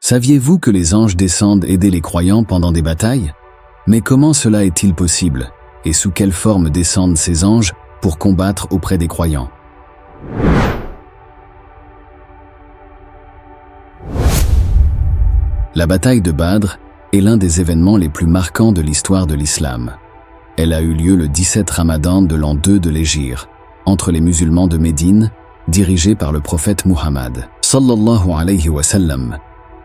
Saviez-vous que les anges descendent aider les croyants pendant des batailles? Mais comment cela est-il possible? Et sous quelle forme descendent ces anges pour combattre auprès des croyants? La bataille de Badr est l'un des événements les plus marquants de l'histoire de l'islam. Elle a eu lieu le 17 Ramadan de l'an 2 de l'Hégire, entre les musulmans de Médine, dirigés par le prophète Muhammad, sallallahu alayhi wa sallam,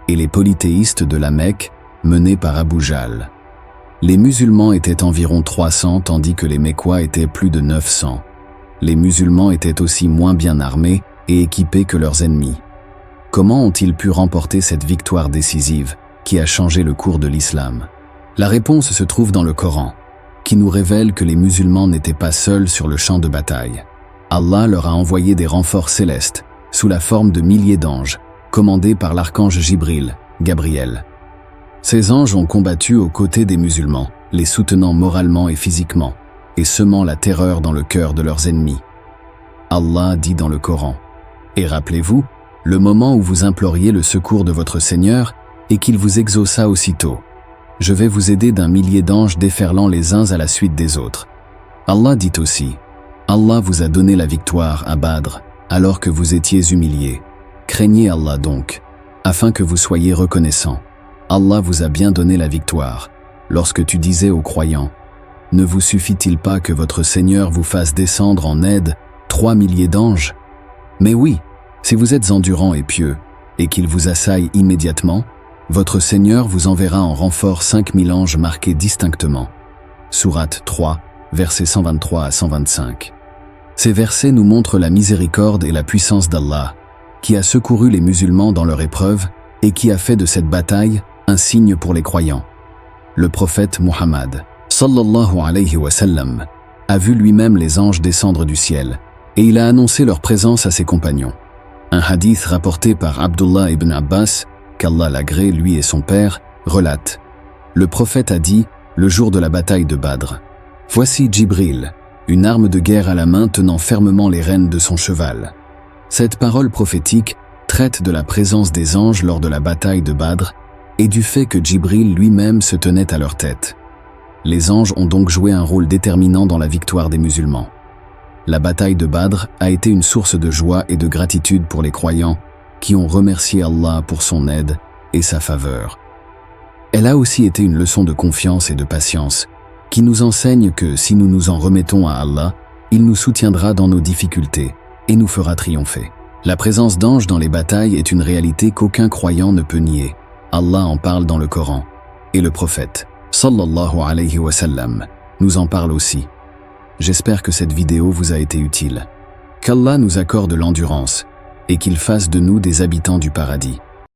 et les polythéistes de la Mecque, menés par Abu Jahl. Les musulmans étaient environ 300 tandis que les Mécois étaient plus de 900. Les musulmans étaient aussi moins bien armés et équipés que leurs ennemis. Comment ont-ils pu remporter cette victoire décisive qui a changé le cours de l'islam? La réponse se trouve dans le Coran, qui nous révèle que les musulmans n'étaient pas seuls sur le champ de bataille. Allah leur a envoyé des renforts célestes, sous la forme de milliers d'anges, commandés par l'archange Jibril, Gabriel. Ces anges ont combattu aux côtés des musulmans, les soutenant moralement et physiquement, et semant la terreur dans le cœur de leurs ennemis. Allah dit dans le Coran, « Et rappelez-vous, le moment où vous imploriez le secours de votre Seigneur et qu'il vous exauça aussitôt. Je vais vous aider d'un millier d'anges déferlant les uns à la suite des autres. » Allah dit aussi, « Allah vous a donné la victoire à Badr, alors que vous étiez humiliés. Craignez Allah donc, afin que vous soyez reconnaissants. Allah vous a bien donné la victoire. Lorsque tu disais aux croyants, « Ne vous suffit-il pas que votre Seigneur vous fasse descendre en aide 3 milliers d'anges? Mais oui, si vous êtes endurants et pieux, et qu'il vous assaille immédiatement, votre Seigneur vous enverra en renfort 5000 anges marqués distinctement. » Sourate 3, versets 123 à 125. Ces versets nous montrent la miséricorde et la puissance d'Allah, qui a secouru les musulmans dans leur épreuve et qui a fait de cette bataille un signe pour les croyants. Le prophète Muhammad, sallallahu alayhi wa sallam, a vu lui-même les anges descendre du ciel, et il a annoncé leur présence à ses compagnons. Un hadith rapporté par Abdullah ibn Abbas, qu'Allah l'agrée lui et son père, relate. Le prophète a dit, le jour de la bataille de Badr, « Voici Jibril, une arme de guerre à la main tenant fermement les rênes de son cheval. » Cette parole prophétique traite de la présence des anges lors de la bataille de Badr et du fait que Jibril lui-même se tenait à leur tête. Les anges ont donc joué un rôle déterminant dans la victoire des musulmans. La bataille de Badr a été une source de joie et de gratitude pour les croyants qui ont remercié Allah pour son aide et sa faveur. Elle a aussi été une leçon de confiance et de patience qui nous enseigne que si nous nous en remettons à Allah, il nous soutiendra dans nos difficultés et nous fera triompher. La présence d'anges dans les batailles est une réalité qu'aucun croyant ne peut nier. Allah en parle dans le Coran et le prophète, sallallahu alayhi wa sallam, nous en parle aussi. J'espère que cette vidéo vous a été utile. Qu'Allah nous accorde l'endurance et qu'il fasse de nous des habitants du paradis.